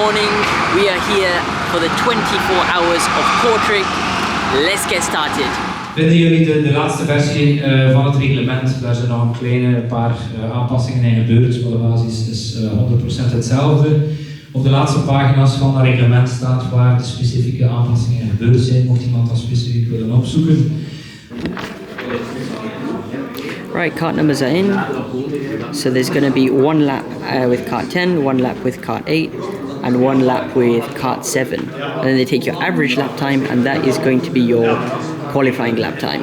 morning. We are here for the 24 hours of Kortrijk. Let's get started. Vinden jullie de laatste versie van het reglement? Daar zijn nog een paar aanpassingen in gebeurd, maar de basis is 100% hetzelfde. Op de laatste pagina's van het reglement staat waar de specifieke aanpassingen gebeurd zijn, mocht iemand dat specifiek willen opzoeken. Right, kart numbers are in. So there's going to be one lap with kart 10, one lap with kart 8, and one lap with kart 7. And then they take your average lap time, and that is going to be your qualifying lap time.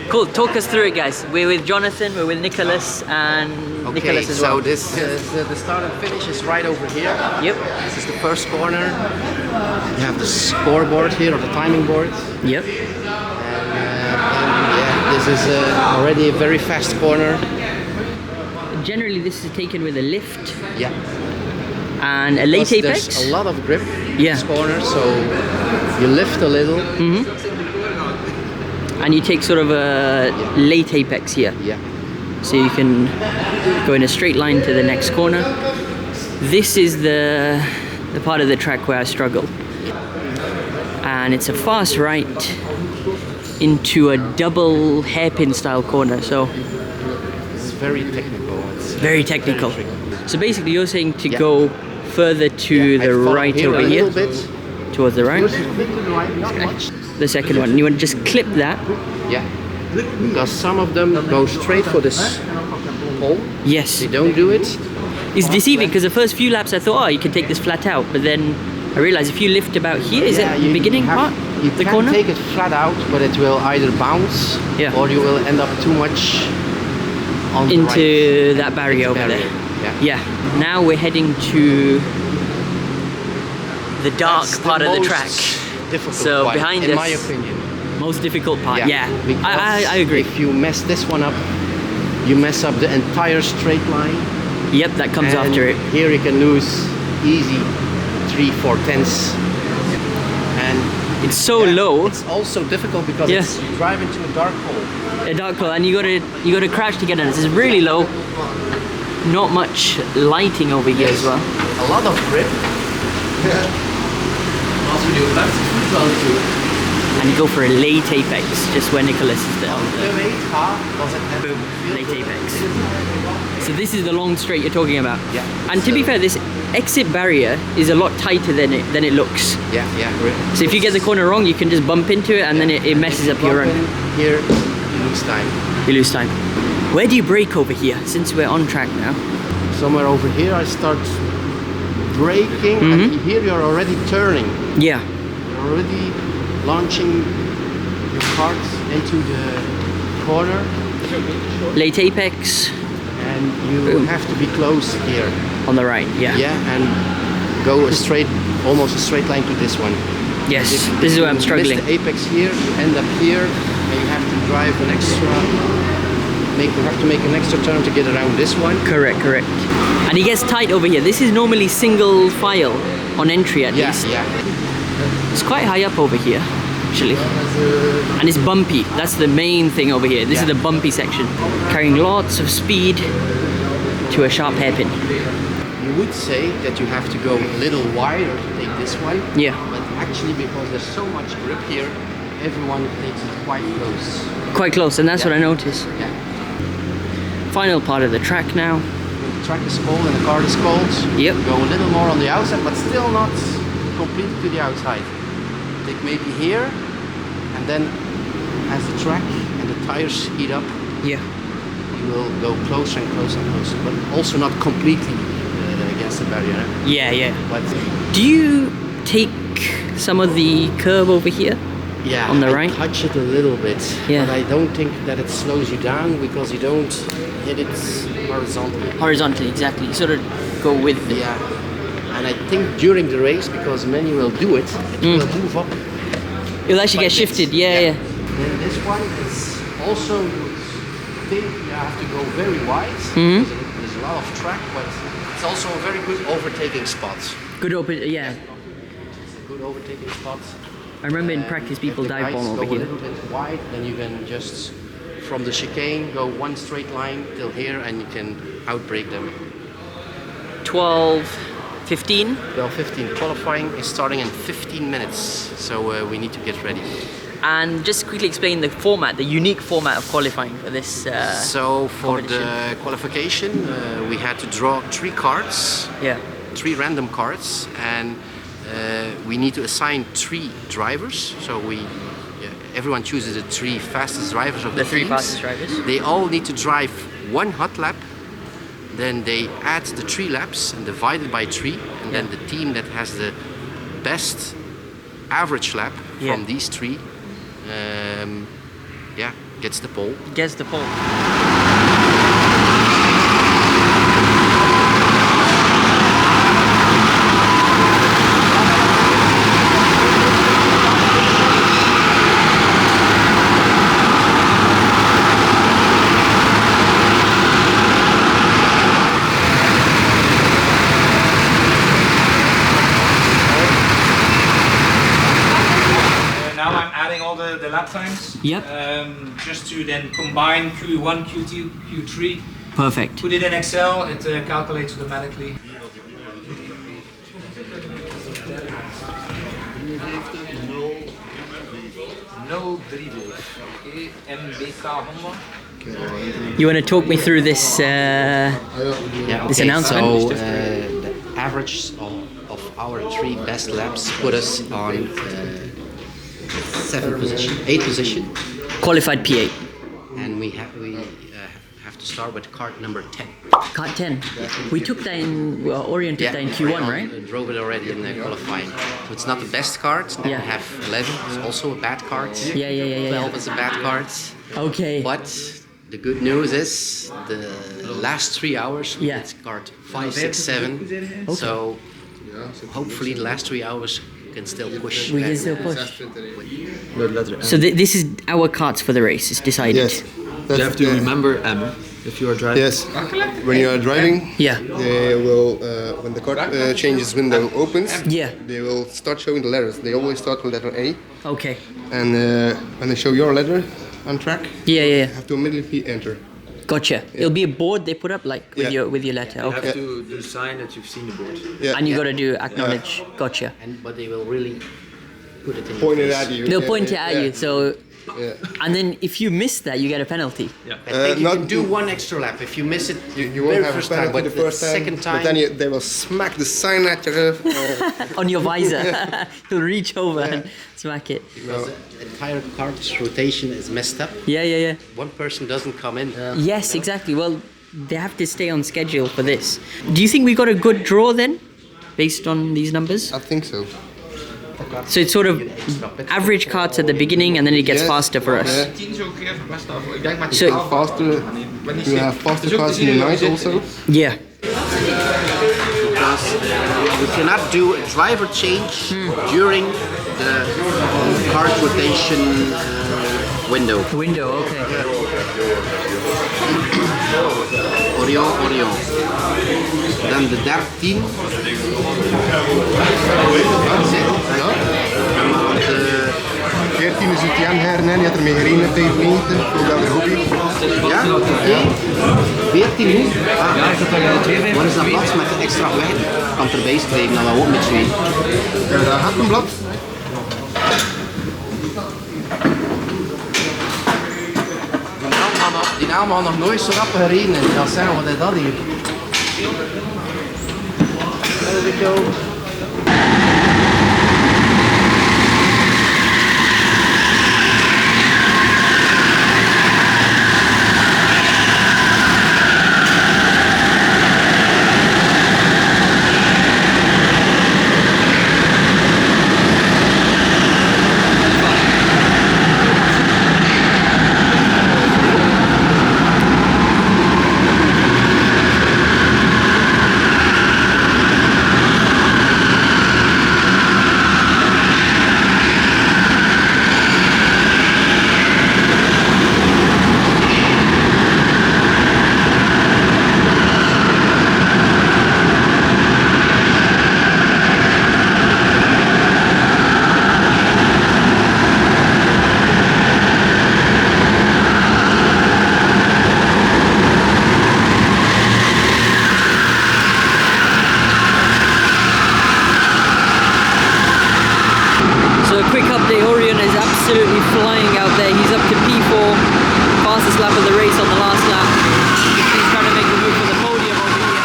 Cool, talk us through it, guys. We're with Jonathan, we're with Nicholas, and Nicholas as well. So this the start and finish is right over here. Yep. This is the first corner. You have the scoreboard here, or the timing board. Yep. And this is already a very fast corner. Generally, this is taken with a lift. Yeah. And a late apex. There's a lot of grip in Yeah. this corner, so you lift a little. Mm-hmm. And you take sort of a late apex here. Yeah. So you can go in a straight line to the next corner. This is the part of the track where I struggle. And it's a fast right into a double hairpin style corner. So It's very technical. It's very technical. very tricky. So basically you're saying to go further to I the follow right here over a here. little bit. Towards the right. First you click to the right, not much. The second one. You want to just clip that. Yeah. Because some of them go straight for this pole. Yes. They don't do it. It's deceiving because the first few laps I thought, oh, you can take this flat out, but then I realized if you lift about here, is it the beginning part? You The can corner? take it flat out, but it will either bounce Yeah. or you will end up too much on the Into right. that barrier over Barrier, there. Yeah. Yeah. Now we're heading to the dark That's part the of the most track. difficult So one, behind in us, my opinion. most difficult part. Yeah. Because I agree. If you mess this one up, you mess up the entire straight line. Yep, that comes and after it. Here you can lose easy 3-4 tenths. And It's so low. It's also difficult because Yeah. it's, you drive into a dark hole. A dark hole, and you gotta crash to get in. This is really low. Not much lighting over here as well. A lot of grip. And you go for a late apex, just where Nicholas is there. Boom. Late apex. So this is the long straight you're talking about. Yeah. And to be fair, this exit barrier is a lot tighter than it looks. Yeah. So if you get the corner wrong, you can just bump into it and then it messes up your run. Here, you lose time. You lose time. Where do you brake over here, since we're on track now? Somewhere over here, I start braking, and here you're already turning. Yeah. You're already launching your cart into the corner, Late apex and you Boom. have to be close here. on the right, yeah. Yeah, and go almost a straight line to this one. Yes, If this is you where I'm struggling. miss the apex here, you end up here, and you have to drive an extra. You have to make an extra turn to get around this one. Correct. And it gets tight over here. This is normally single file on entry at least. Yeah. It's quite high up over here, actually. And it's bumpy. That's the main thing over here. This is the bumpy section. Carrying lots of speed to a sharp hairpin. You would say that you have to go a little wider to take this one. Yeah. But actually, because there's so much grip here, everyone takes it quite close. Quite close, and that's what I noticed. Yeah. Final part of the track now. The track is cold and the car is cold. Yep. Go a little more on the outside, but still not completely to the outside. Take maybe here, and then as the track and the tires heat up, Yeah. you will go closer and closer and closer, but also not completely against the barrier. Yeah. But Do you take some of the curve over here? yeah, On the I right? touch it a little bit, Yeah. but I don't think that it slows you down because you don't hit it horizontally. Horizontally, exactly. You sort of go with it. Yeah, and I think during the race, because many will do it, it will move up. It'll actually get quite a bit. shifted, yeah. Then this one is also, you think you have to go very wide, Mhm. because there's a lot of track, but it's also a very good overtaking spot. Good open, yeah. good overtaking spot. I remember in practice people dive bomb over If the here. guys go a little bit wide, then you can just from the chicane go one straight line till here, and you can outbrake them. 12:15. 12:15. Qualifying is starting in 15 minutes, so we need to get ready. And just quickly explain the format, the unique format of qualifying for this. So for competition. the qualification, we had to draw 3 cards, Yeah. 3 random cards, and we need to assign 3 drivers. So everyone chooses the 3 fastest drivers of The the 3 teams. fastest drivers. They all need to drive 1 hot lap. Then they add the 3 laps and divide it by 3, and then the team that has the best average lap from these 3, gets the pole. Gets the pole. Now I'm adding all the lap times. Yep. Just to then combine Q1, Q2, Q3. Perfect. Put it in Excel, it calculates automatically. MBK Honda. You want to talk me through this this announcement? So the average of our 3 best laps put us on 8th position, Qualified P8. and we have to start with cart number 10. Kart 10. We took that in, Orient took that in Q1, right? Drove it already in qualifying. So it's not the best cart. Then Yeah. we have 11, it's also a bad cart. Yeah. 12 is a bad cart. Okay. But the good news is the last 3 hours, Yeah. it's cart 5, 6, 7. So hopefully the last 3 hours we can still push. We can still push. So this is our carts for the race. It's decided. Yes. You have to remember M if you are driving. Yes. When you are driving, Yeah. they will, when the cart changes window opens, Yeah. they will start showing the letters. They always start with letter A, Okay. and when they show your letter on track, Yeah. you have to immediately enter. Gotcha. It'll be a board they put up like with Yeah. your letter. You Okay. have to do sign that you've seen the board. Yeah. And you got to do acknowledge. Gotcha. But they will really put it in Point your it face. at you. They'll point it at you. So, Yeah. and then if you miss that, you get a penalty. I think you not can do 1 extra lap. If you miss it, You won't very have a first time, penalty but the first time, second time, but then they will smack the sign at you. On your visor. He'll reach over and smack it. because the entire cart's rotation is messed up. Yeah. One person doesn't come in. Yes, exactly. Well, they have to stay on schedule for this. Do you think we got a good draw then, based on these numbers? I think so. So it's sort of average carts at the beginning, and then it gets Yes. faster for us. Yeah. So Faster. You have faster cars in the night also. yeah, Because you cannot do a driver change during the cart rotation window. window. Okay. Orion. Dan de 13. Maar de 14 is UTM heren, die had ermee gereden, 95, ook wel de hobby. ja, oké. 14 nu? Wat is dat plaats met de extra weg? Kan erbij schrijven, dan ook met z'n. Ja, daar gaat een blad. Die naam had nog nooit zo rap gereden. En dan zeggen wat is dat hier? There we go. absolutely flying out there. He's up to P4, fastest lap of the race on the last lap. He's trying to make a move for the podium over here.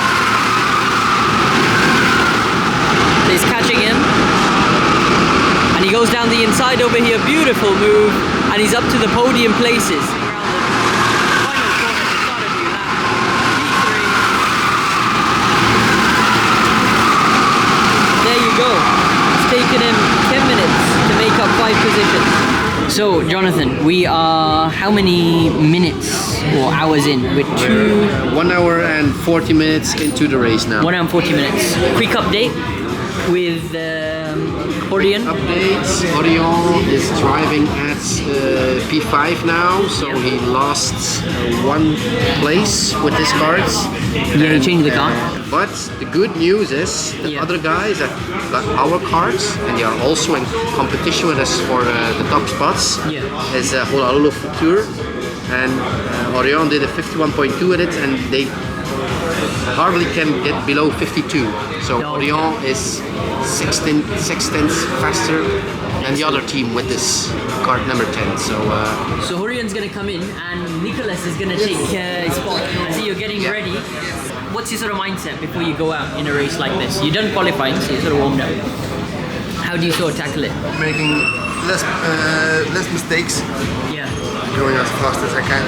So he's catching him. And he goes down the inside over here, beautiful move. And he's up to the podium places. Taken him 10 minutes to make up 5 positions. So, Jonathan, we are how many minutes or hours in? We're 1 hour and 40 minutes into the race now. 1 hour and 40 minutes. Quick update with Orion. Updates. Orion is driving at P5 now, so he lost 1 place with his carts. Yeah, he changed the car. But the good news is the other guys that got our carts, and they are also in competition with us for the top spots, is Honolulu Future. And Orion did a 51.2 with it, and they hardly can get below 52. So Orion is 16 tenths faster than the other team with this cart number 10. So Orion's going to come in and Nicholas is going to take his spot. I see you're getting ready. What's your sort of mindset before you go out in a race like this? You've done qualifying, so you're sort of warmed up. How do you sort of tackle it? Making less mistakes. Yeah. Going as fast as I can.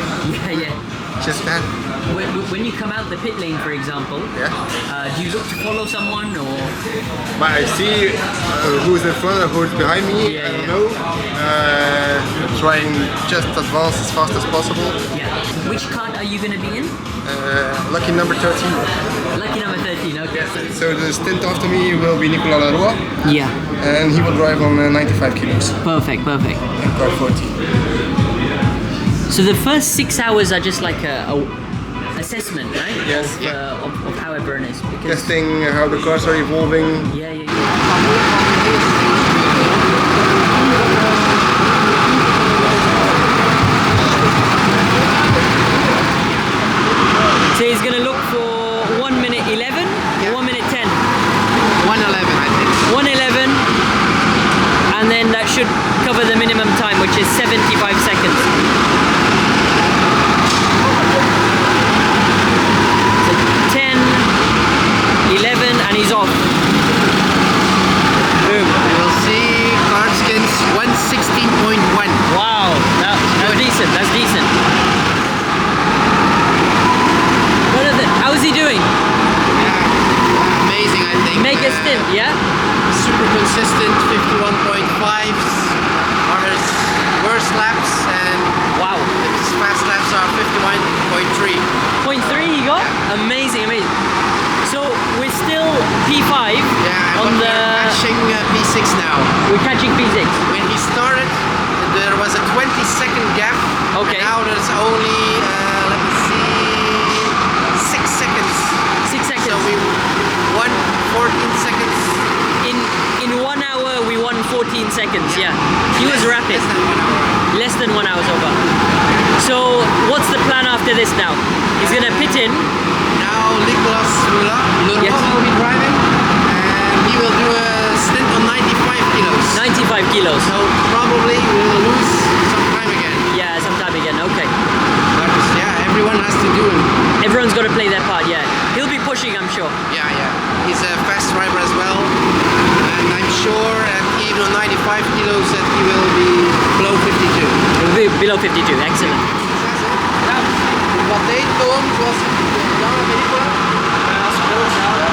Yeah. Just that. When you come out the pit lane, for example, do you look to follow someone or? But I see who's in front or who's behind me. I don't know. Trying just advance as fast as possible. Yeah. Which cart are you going to be in? Lucky number 13. Lucky number 13. Okay. So the stint after me will be Nicolas Leroy. Yeah. And he will drive on 95 kilos. Perfect. And car 14. So the first 6 hours are just like a assessment, right? Yes. Of how everyone is. Because testing how the cars are evolving. Yeah. So he's going to look for 1 minute 11 or 1 minute 10? 1:11, I think. 1:11, and then that should cover the minimum time, which is 75 seconds. So 10, 11, and he's off. Boom. We'll see cart skins 116.1. Wow, that's decent. That's decent. How's he doing? Yeah, amazing, I think. Make a stint, yeah? Super consistent, 51.5s are his worst laps, and Wow. his fast laps are 51.3. 0.3 he got? Yeah. Amazing. So we're still P5 Yeah, on but the... we're catching P6 now. We're catching P6. When he started, there was a 20-second gap. Okay. And now there's only, let me see, 6 seconds. 6 seconds. So we won 14 seconds. In 1 hour we won 14 seconds, yeah. He was rapid. Less than 1 hour. Less than 1 hour so far. So what's the plan after this now? He's gonna pit in. Now Nicolas Leroy will be driving, and he will do a stint on 95 kilos. 95 kilos. So probably we will lose some time again. Yeah, sometime again, okay. But yeah, everyone has to do it. Everyone's got to play their part, yeah. He'll be pushing, I'm sure. Yeah. He's a fast driver as well, and I'm sure at even on 95 kilos that he will be below 52. He'll be below 52, excellent. Wat deed Tom, zoals lange Nicola? Als groot houden.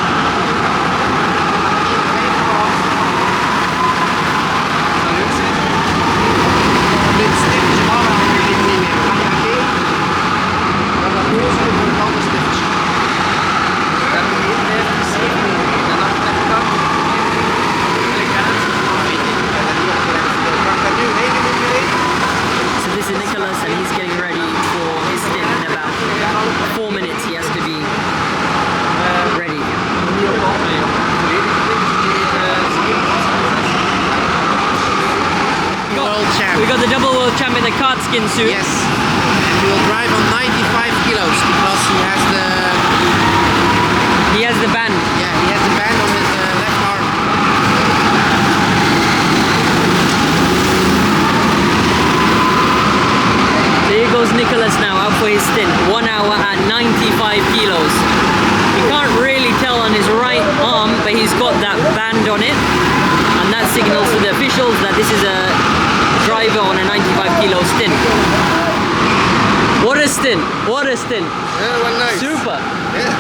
Dit stiftje allemaal weet ik niet meer. Ga je oké? Maar dat moet je voor een ander stiftje. Dat moet je even zeker. En dan kan je dat. Elegant. Weet je, dat heb je opgelegd. Kan dat nu helemaal mee? So this is Nicholas and he's getting ready for his stint in about 4 minutes. He has to be ready. World champ. We got the double world champ in the kart skin suit. Yes. And he will drive on 95 kilos because he has the band. Yeah, he has the band on his left arm. kilos. You can't really tell on his right arm, but he's got that band on it, and that signals to the officials that this is a driver on a 95 kilo stint. What a stint! What a stint! Yeah, one night. Super! Yeah.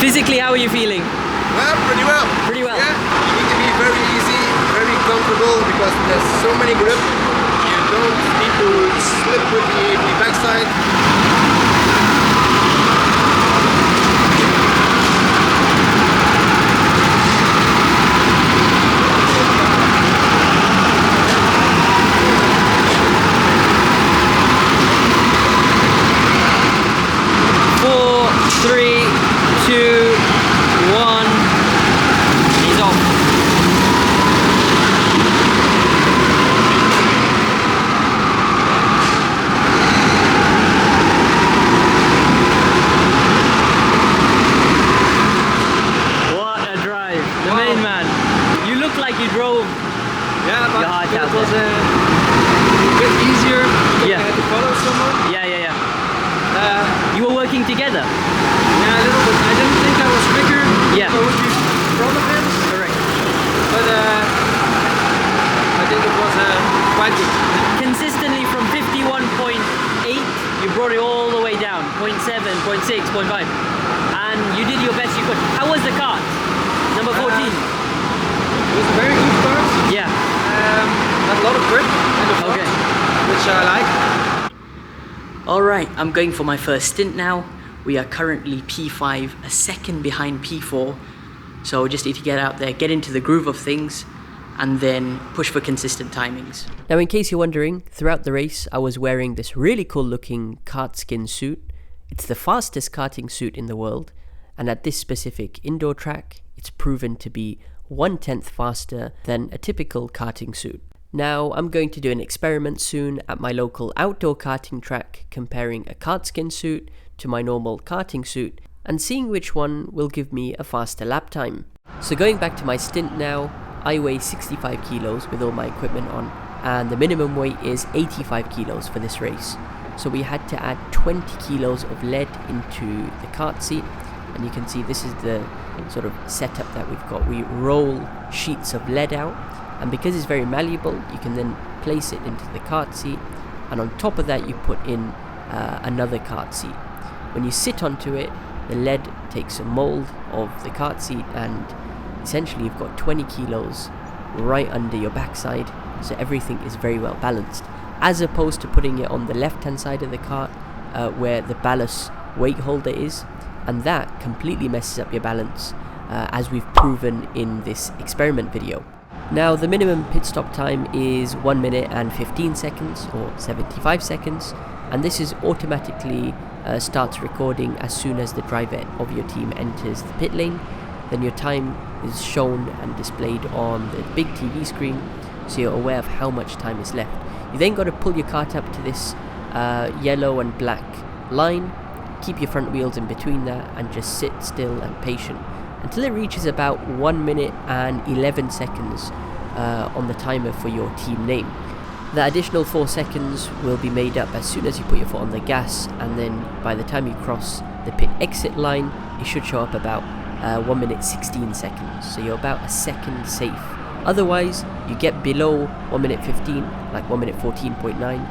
Physically, how are you feeling? Well, pretty well. Pretty well. Yeah. You need to be very easy, very comfortable because there's so many grip. You don't need to slip with the backside. Together? Yeah, a little bit. I didn't think I was quicker. Yeah. I would be in front of him. Correct. But I think it was quite good. Consistently from 51.8, you brought it all the way down. 0.7, 0.6, 0.5. And you did your best you could. How was the kart? Number 14? It was a very good kart. Yeah. Had a lot of grip in the front, okay, which I like. Alright, I'm going for my first stint now. We are currently P5, a second behind P4. So we just need to get out there, get into the groove of things, and then push for consistent timings. Now in case you're wondering, throughout the race I was wearing this really cool looking kart skin suit. It's the fastest karting suit in the world, and at this specific indoor track, it's proven to be 1/10 faster than a typical karting suit. Now, I'm going to do an experiment soon at my local outdoor karting track, comparing a kart skin suit to my normal karting suit and seeing which one will give me a faster lap time. So going back to my stint now, I weigh 65 kilos with all my equipment on, and the minimum weight is 85 kilos for this race. So we had to add 20 kilos of lead into the kart seat, and you can see this is the sort of setup that we've got. We roll sheets of lead out, and because it's very malleable, you can then place it into the kart seat, and on top of that you put in another kart seat. When you sit onto it, the lead takes a mold of the kart seat, and essentially you've got 20 kilos right under your backside, so everything is very well balanced, as opposed to putting it on the left hand side of the kart where the ballast weight holder is, and that completely messes up your balance, as we've proven in this experiment video. Now the minimum pit stop time is 1 minute and 15 seconds or 75 seconds, and this is automatically starts recording as soon as the driver of your team enters the pit lane. Then your time is shown and displayed on the big TV screen, so you're aware of how much time is left. You then got to pull your kart up to this yellow and black line, keep your front wheels in between that, and just sit still and patient until it reaches about 1 minute and 11 seconds on the timer for your team name. The additional 4 seconds will be made up as soon as you put your foot on the gas, and then by the time you cross the pit exit line, it should show up about 1 minute 16 seconds, so you're about a second safe. Otherwise, you get below 1 minute 15, like 1 minute 14.9,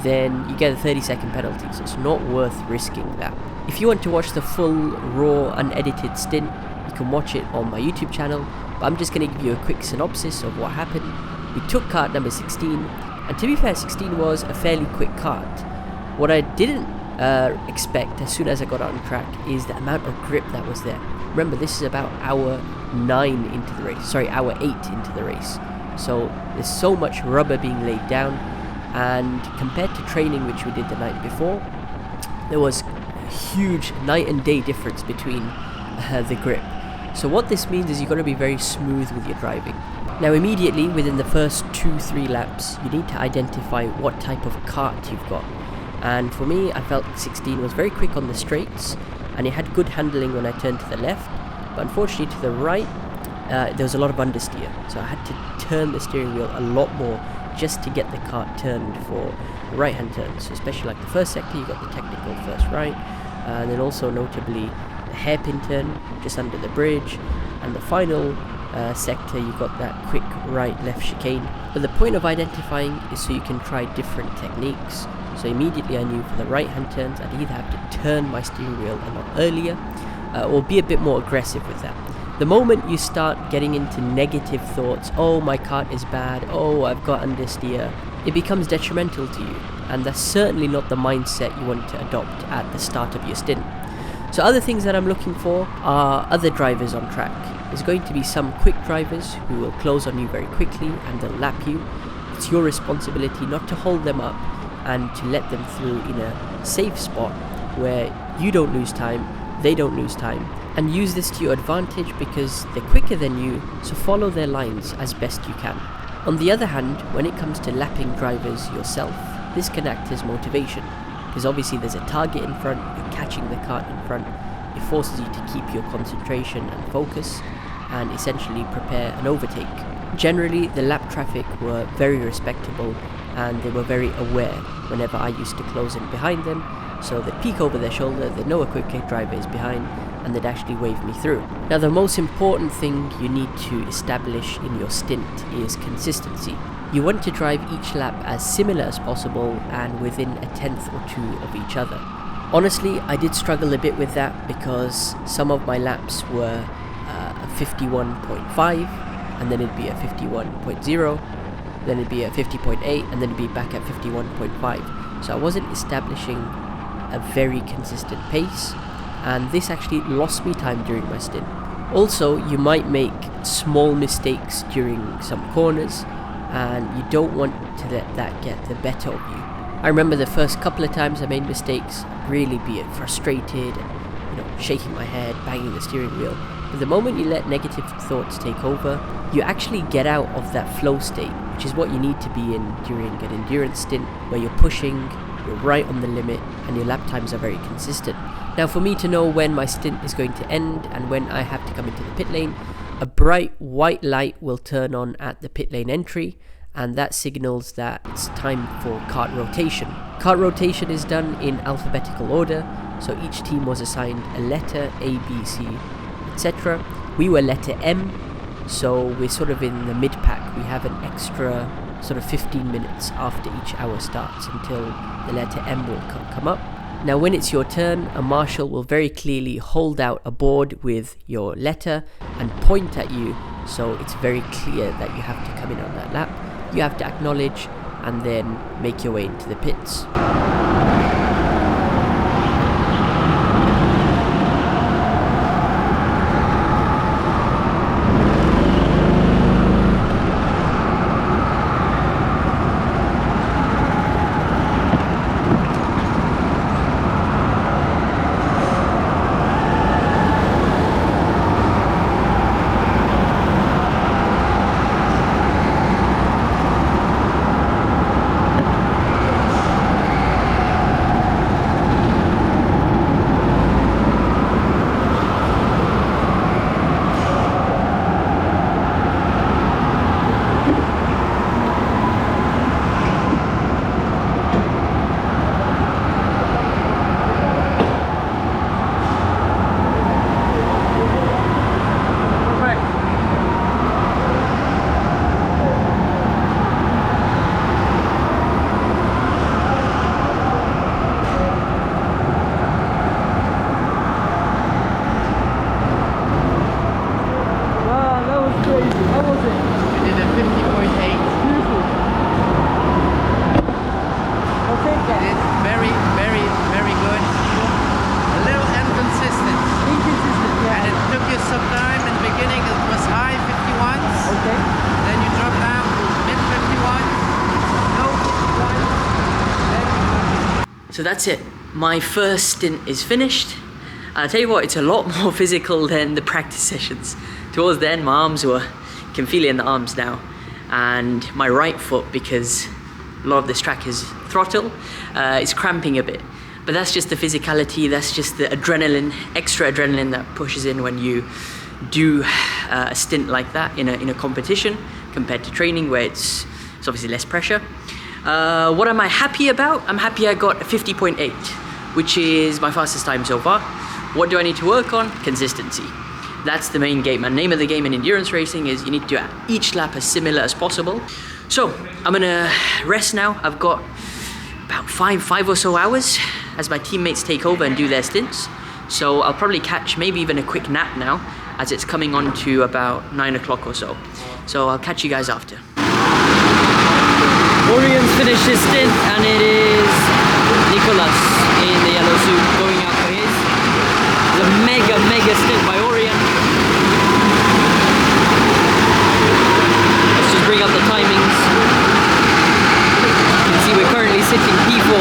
then you get a 30-second penalty, so it's not worth risking that. If you want to watch the full, raw, unedited stint, you can watch it on my YouTube channel, but I'm just going to give you a quick synopsis of what happened. We took kart number 16, and to be fair, 16 was a fairly quick kart. What I didn't expect as soon as I got on track is the amount of grip that was there. Remember, this is about hour 8 into the race. So there's so much rubber being laid down, and compared to training which we did the night before, there was a huge night and day difference between the grip. So what this means is you've got to be very smooth with your driving. Now immediately within the first 2-3 laps, you need to identify what type of kart you've got. And for me, I felt 16 was very quick on the straights, and it had good handling when I turned to the left, but unfortunately to the right there was a lot of understeer, so I had to turn the steering wheel a lot more just to get the kart turned for right hand turns. So especially like the first sector, you got the technical first right, and then also notably the hairpin turn just under the bridge, and the final sector you got that quick right-left chicane. But the point of identifying is so you can try different techniques. So immediately I knew for the right-hand turns I'd either have to turn my steering wheel a lot earlier or be a bit more aggressive with that. The moment you start getting into negative thoughts, oh my kart is bad, oh I've got understeer, it becomes detrimental to you, and that's certainly not the mindset you want to adopt at the start of your stint. So other things that I'm looking for are other drivers on track. There's going to be some quick drivers who will close on you very quickly and they'll lap you. It's your responsibility not to hold them up and to let them through in a safe spot where you don't lose time, they don't lose time, and use this to your advantage because they're quicker than you, so follow their lines as best you can. On the other hand, when it comes to lapping drivers yourself, this can act as motivation, because obviously there's a target in front, you're catching the kart in front, it forces you to keep your concentration and focus, and essentially prepare an overtake. Generally, the lap traffic were very respectable, and they were very aware whenever I used to close in behind them, so they'd peek over their shoulder, they'd know a quick driver is behind, and they'd actually wave me through. Now the most important thing you need to establish in your stint is consistency. You want to drive each lap as similar as possible and within a tenth or two of each other. Honestly, I did struggle a bit with that because some of my laps were a 51.5, and then it'd be a 51.0, then it'd be a 50.8, and then it'd be back at 51.5. So I wasn't establishing a very consistent pace, and this actually lost me time during my stint. Also, you might make small mistakes during some corners, and you don't want to let that get the better of you. I remember the first couple of times I made mistakes, I'd really be frustrated and shaking my head, banging the steering wheel. But the moment you let negative thoughts take over, you actually get out of that flow state, which is what you need to be in during an endurance stint where you're pushing, you're right on the limit, and your lap times are very consistent. Now for me to know when my stint is going to end and when I have to come into the pit lane, a bright white light will turn on at the pit lane entry, and that signals that it's time for kart rotation. Kart rotation is done in alphabetical order, so each team was assigned a letter, A, B, C, etc. We were letter M, so we're sort of in the mid-pack. We have an extra sort of 15 minutes after each hour starts until the letter M will come up. Now when it's your turn, a marshal will very clearly hold out a board with your letter and point at you, so it's very clear that you have to come in on that lap. You have to acknowledge and then make your way into the pits. So that's it. My first stint is finished. I'll tell you what, it's a lot more physical than the practice sessions. Towards the end, my arms you can feel it in the arms now. And my right foot, because a lot of this track is throttle, is cramping a bit. But that's just the physicality, that's just the adrenaline, extra adrenaline that pushes in when you do a stint like that in a competition compared to training where it's obviously less pressure. What am I happy about? I'm happy I got a 50.8. which is my fastest time so far. What do I need to work on? Consistency. That's the main game, and name of the game in endurance racing is you need to do each lap as similar as possible. So I'm gonna rest now. I've got about five or so hours as my teammates take over and do their stints. So I'll probably catch maybe even a quick nap now, as it's coming on to about 9 o'clock or so. So I'll catch you guys after. Orion's finished his stint, and it is Nicholas in the yellow suit going out for his. It's a mega stint by Orion. Let's just bring up the timings. You can see we're currently sitting P4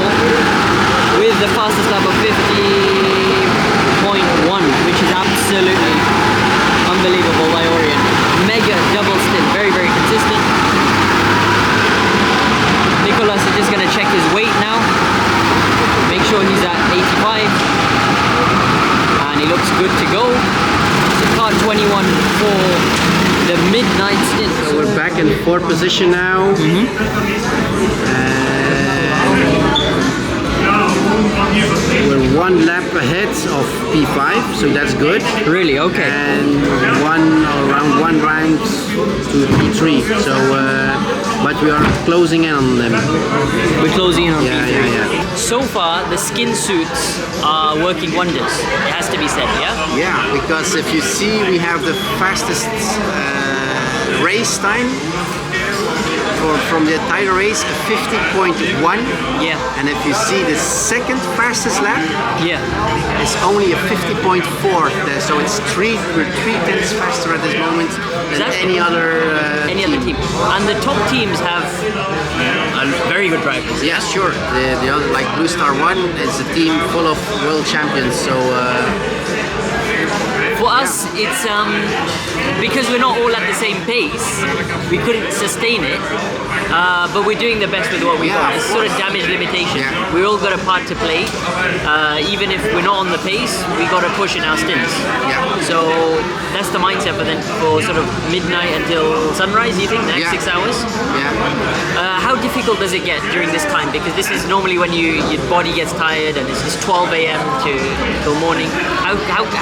with the fastest lap of 50.1, which is absolutely unbelievable by Orion. Mega double stint, very consistent. Nicholas is just going to check his weight now, make sure he's at 85, and he looks good to go. So kart 21 for the midnight stint. So we're back in fourth position now. We're one lap ahead of P5, so that's good. Really? Okay. And around one rank to P3. So, but we are closing in on them. We're closing in on P3. Yeah. So far, the skin suits are working wonders. It has to be said, yeah? Yeah, because if you see, we have the fastest race time from the entire race, 50.1. Yeah. And if you see the second fastest lap, Yeah. it's only a 50.4. So it's we're 3/10 faster at this moment than any other team. And the top teams have very good drivers. Yeah, sure. The other, like Blue Star One, is a team full of world champions. So. For us, it's because we're not all at the same pace, we couldn't sustain it, but we're doing the best with what we got. It's sort of damage limitation. Yeah. We all got a part to play. Even if we're not on the pace, we got to push in our stints. Yeah. So that's the mindset for sort of midnight until sunrise, you think, the next 6 hours? Yeah. How difficult does it get during this time? Because this is normally when your body gets tired, and it's just 12 a.m. till morning. How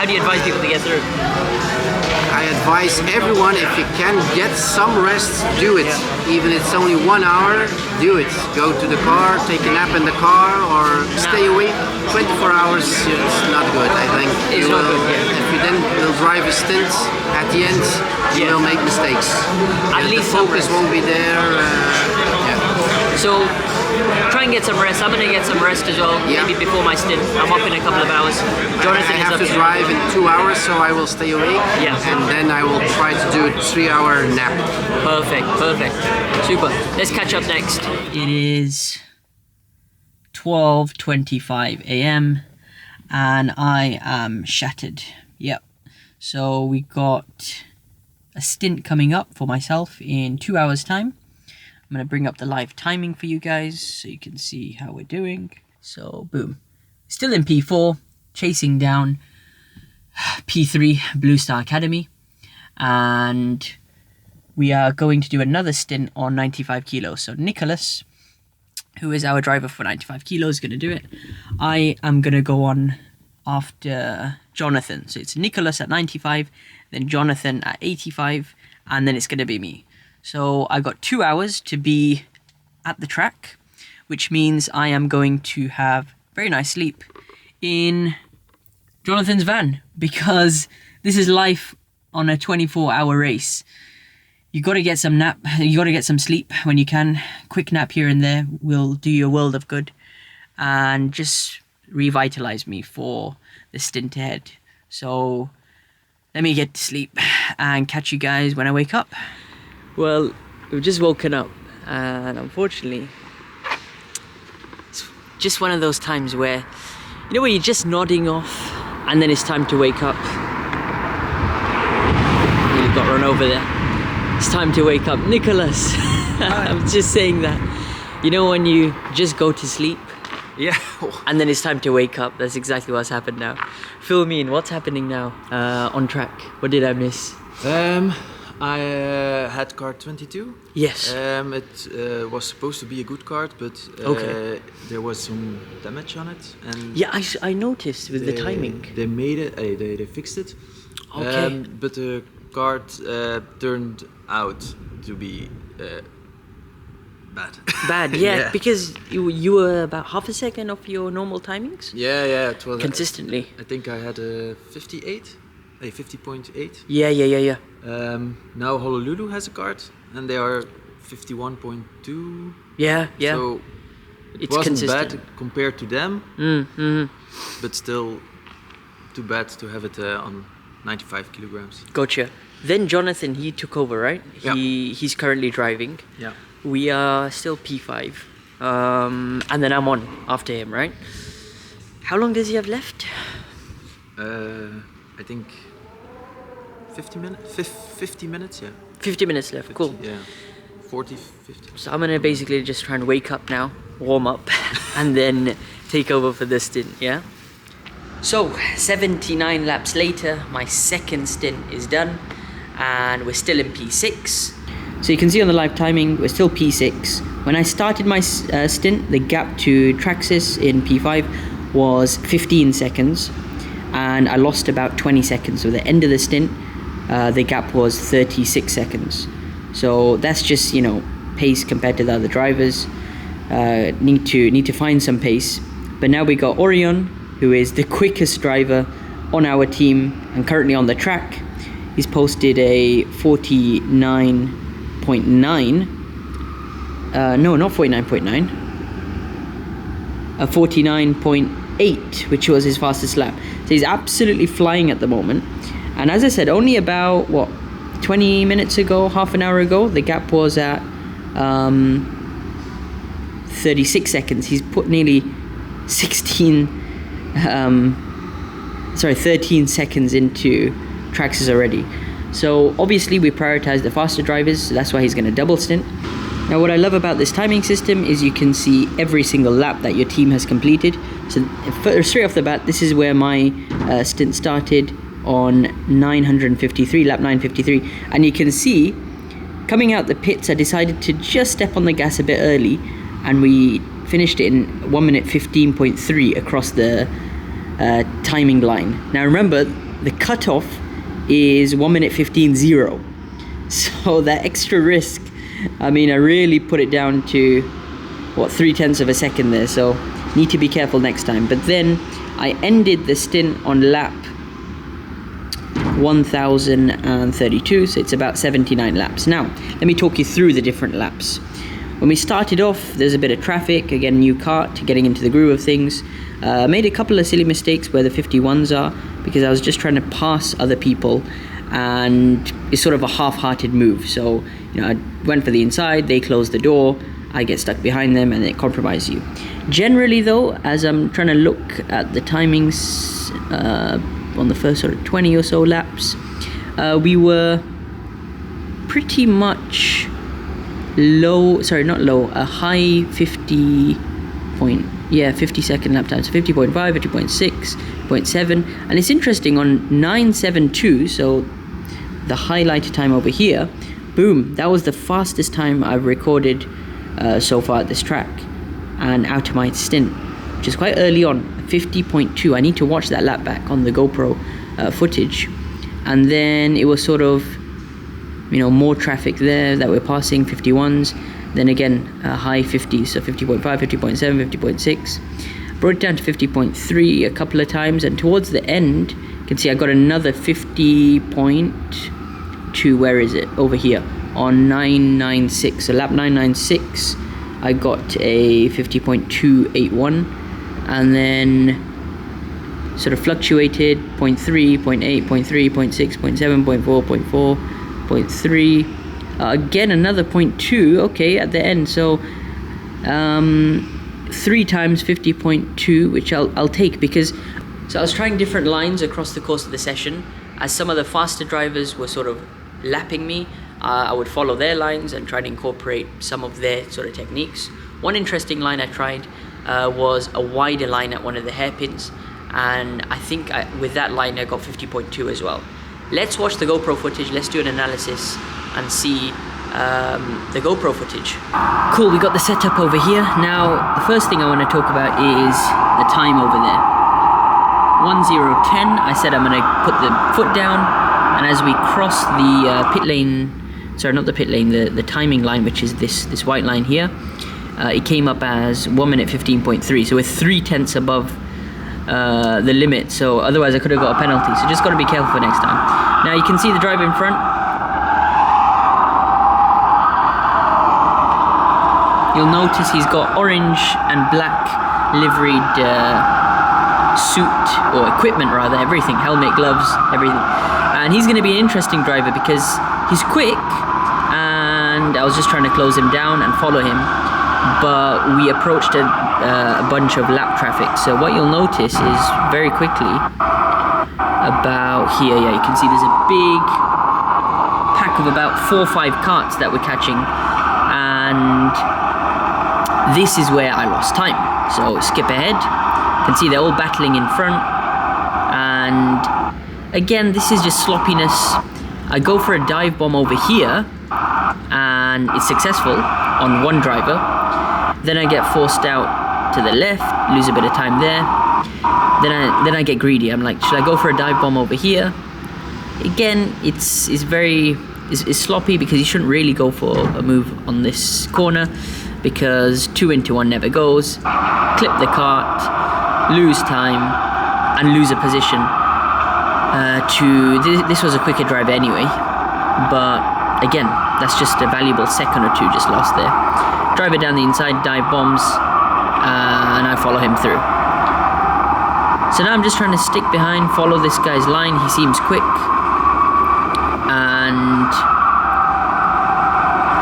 do you advise people to get through? I advise everyone, if you can get some rest, do it. Even if it's only 1 hour, do it. Go to the car, take a nap in the car, or stay awake. 24 hours, it's not good, I think. It's not good, yeah. If you then will drive a stint, at the end, you will make mistakes. At least the focus won't be there. So try and get some rest. I'm gonna get some rest as well, maybe before my stint. I'm up in a couple of hours. Jonathan I have is to up drive in 2 hours, so I will stay awake. Yeah. And then I will try to do a 3-hour nap. Perfect. Super. Let's catch up next. It is 12:25 a.m. and I am shattered. Yep. So we got a stint coming up for myself in 2 hours time. I'm going to bring up the live timing for you guys so you can see how we're doing. So, boom. Still in P4, chasing down P3 Blue Star Academy. And we are going to do another stint on 95 kilos. So, Nicholas, who is our driver for 95 kilos, is going to do it. I am going to go on after Jonathan. So, it's Nicholas at 95, then Jonathan at 85, and then it's going to be me. So I got 2 hours to be at the track, which means I am going to have very nice sleep in Jonathan's van, because this is life on a 24-hour race. You got to get some nap, you got to get some sleep when you can. Quick nap here and there will do you a world of good and just revitalize me for the stint ahead. So let me get to sleep and catch you guys when I wake up. Well, we've just woken up, and unfortunately, it's just one of those times where, you know, when you're just nodding off, and then it's time to wake up. Nearly got run over there. It's time to wake up. Nicholas, I'm just saying that. You know when you just go to sleep? Yeah. And then it's time to wake up. That's exactly what's happened now. Fill me in. What's happening now on track? What did I miss? I had kart 22. Yes. It was supposed to be a good kart, but there was some damage on it. And Yeah, I noticed with the timing. They made it. They fixed it. Okay. But the kart turned out to be bad. Bad, yeah, because you were about half a second off your normal timings. Yeah, it was Consistently. I think I had a 58, a 50.8. Yeah. Now Honolulu has a kart, and they are 51.2. Yeah. So it wasn't consistent. bad compared to them, but still too bad to have it on 95 kilograms. Gotcha. Then Jonathan, he took over, right? Yeah. He's currently driving. Yeah. We are still P5, and then I'm on after him, right? How long does he have left? I think 50 minutes. 50 minutes, yeah. 50 minutes left. 50, Cool. Yeah. 40, 50. So I'm gonna basically just try and wake up now, warm up, and then take over for the stint. Yeah. So 79 laps later, my second stint is done, and we're still in P6. So you can see on the live timing, we're still P6. When I started my stint, the gap to Traxxas in P5 was 15 seconds, and I lost about 20 seconds. So at the end of the stint, the gap was 36 seconds. So that's just, pace compared to the other drivers. Need to find some pace. But now we got Orion, who is the quickest driver on our team and currently on the track. He's posted a 49.9. No, not 49.9. A 49.8, which was his fastest lap. So he's absolutely flying at the moment. And as I said, only about 20 minutes ago, half an hour ago, the gap was at 36 seconds. He's put nearly 13 seconds into Traxxas already. So obviously we prioritize the faster drivers, so that's why he's going to double stint. Now what I love about this timing system is you can see every single lap that your team has completed. So straight off the bat, this is where my stint started on 953, lap 953, and you can see coming out the pits I decided to just step on the gas a bit early, and we finished it in 1 minute 15.3 across the timing line. Now remember, the cutoff is 1 minute 15.0, so that extra risk, I really put it down to 0.3 of a second there, so need to be careful next time. But then I ended the stint on lap 1032, so it's about 79 laps. Now let me talk you through the different laps. When we started off, there's a bit of traffic, again, new kart, getting into the groove of things. Made a couple of silly mistakes where the 51s are, because I was just trying to pass other people, and it's sort of a half-hearted move. So, I went for the inside, they closed the door, I get stuck behind them, and it compromises you. Generally though, as I'm trying to look at the timings on the first sort of 20 or so laps, we were pretty much a high 50 second lap time, so 50.5, 50.6, 0.7, and it's interesting, on 972, so the highlighted time over here, boom, that was the fastest time I've recorded so far at this track, and out of my stint, which is quite early on, 50.2. I need to watch that lap back on the GoPro footage, and then it was sort of more traffic there that we're passing, 51s, then again high 50s, so 50.5, 50.7, 50.6, brought it down to 50.3 a couple of times, and towards the end you can see I got another 50.2, where is it, over here on 996, so lap 996 I got a 50.281, and then sort of fluctuated 0.3, 0.8, 0.3, 0.6, 0.7, 0.4, 0.4, 0.3, again another 0.2, okay, at the end. So 3 times 50.2, which I'll take, because so I was trying different lines across the course of the session. As some of the faster drivers were sort of lapping me, I would follow their lines and try to incorporate some of their sort of techniques. One interesting line I tried was a wider line at one of the hairpins, and I think with that line I got 50.2 as well. let's watch the GoPro footage, let's do an analysis and see the GoPro footage. Cool, we got the setup over here. Now, the first thing I want to talk about is the time over there. 10:10, I said I'm going to put the foot down, and as we cross the pit lane, sorry, not the pit lane, the timing line, which is this white line here, it came up as 1:15.3, so we're 3/10 above the limit, so otherwise I could have got a penalty, so just got to be careful for next time. Now you can see the driver in front. You'll notice he's got orange and black liveried suit, or equipment rather, everything, helmet, gloves, everything. And he's going to be an interesting driver because he's quick, and I was just trying to close him down and follow him, but we approached a bunch of lap traffic. So what you'll notice is very quickly, about here, yeah, you can see there's a big pack of about 4 or 5 karts that we're catching, and this is where I lost time. So skip ahead. You can see they're all battling in front, and again, this is just sloppiness. I go for a dive bomb over here, and it's successful on one driver. Then I get forced out to the left, lose a bit of time there. Then I get greedy. I'm like, should I go for a dive bomb over here? Again, it's sloppy because you shouldn't really go for a move on this corner, because 2 into 1 never goes. Clip the kart, lose time, and lose a position. This was a quicker drive anyway, but again, that's just a valuable second or 2 just lost there. Driver down the inside, dive bombs, and I follow him through. So now I'm just trying to stick behind, follow this guy's line. He seems quick, and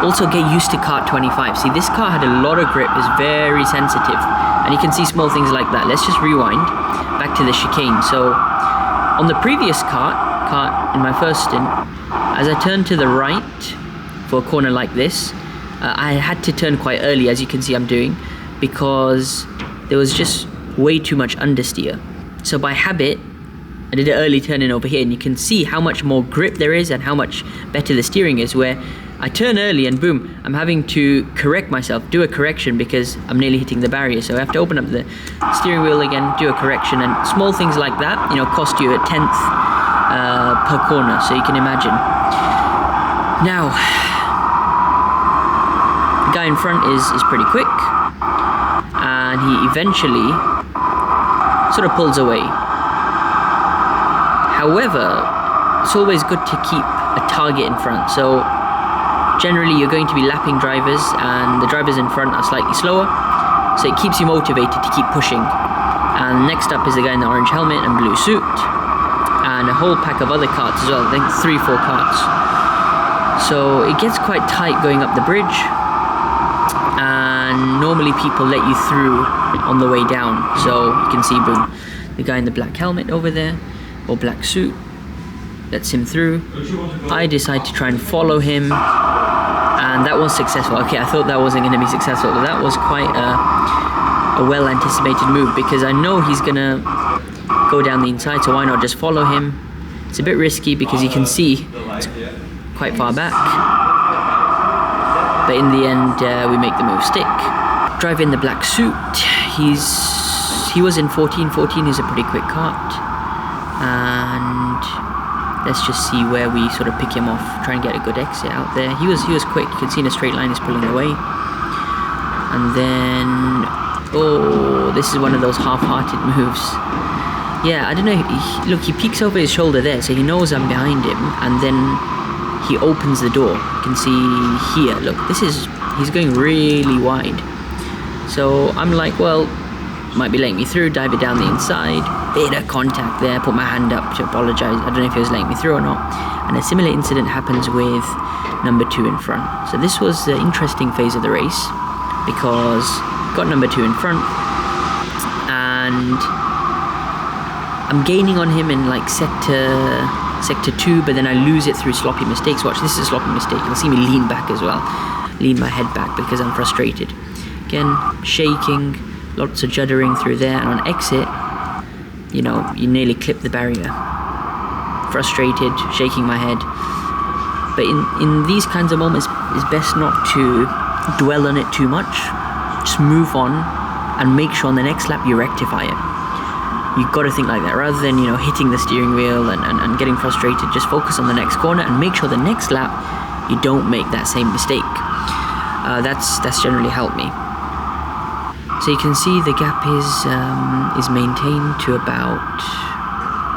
also get used to kart 25. See, this car had a lot of grip, is very sensitive, and you can see small things like that. Let's just rewind back to the chicane. So on the previous kart in my first stint, as I turned to the right for a corner like this, I had to turn quite early, as you can see I'm doing, because there was just way too much understeer. So by habit, I did an early turn in over here, and you can see how much more grip there is and how much better the steering is, where I turn early and boom, I'm having to correct myself, do a correction because I'm nearly hitting the barrier. So I have to open up the steering wheel again, do a correction, and small things like that, you know, cost you a 1/10 per corner, so you can imagine. Now, the guy in front is pretty quick, and he eventually sort of pulls away. However, it's always good to keep a target in front. So generally you're going to be lapping drivers, and the drivers in front are slightly slower, so it keeps you motivated to keep pushing. And next up is the guy in the orange helmet and blue suit, and a whole pack of other karts as well, I think 3 or 4 karts. So it gets quite tight going up the bridge, and normally people let you through on the way down. So you can see, boom, the guy in the black helmet over there, or black suit, lets him through. I decide to try and follow him, and that was successful. Okay, I thought that wasn't going to be successful, but that was quite a well-anticipated move, because I know he's going to go down the inside, so why not just follow him? It's a bit risky because you can see it's quite far back, but in the end we make the move stick. Driver in the black suit, he was in 14 is a pretty quick kart, and let's just see where we sort of pick him off, try and get a good exit out there. He was quick, you can see in a straight line he's pulling away. And then, oh, this is one of those half-hearted moves. Yeah, I don't know, look, he peeks over his shoulder there, so he knows I'm behind him, and then he opens the door. You can see here, look, he's going really wide. So I'm like, well, might be letting me through, dive it down the inside, bit of contact there, put my hand up to apologize. I don't know if he was letting me through or not. And a similar incident happens with number 2 in front. So this was the interesting phase of the race, because got number 2 in front, and I'm gaining on him in like sector 2, but then I lose it through sloppy mistakes. Watch, this is a sloppy mistake. You'll see me lean back as well, lean my head back because I'm frustrated. Again, shaking, lots of juddering through there, and on exit, you know, you nearly clip the barrier. frustrated, shaking my head. But in these kinds of moments, it's best not to dwell on it too much. Just move on and make sure on the next lap you rectify it. You've got to think like that, rather than, you know, hitting the steering wheel and getting frustrated. Just focus on the next corner and make sure the next lap you don't make that same mistake. That's generally helped me. So you can see the gap is maintained to about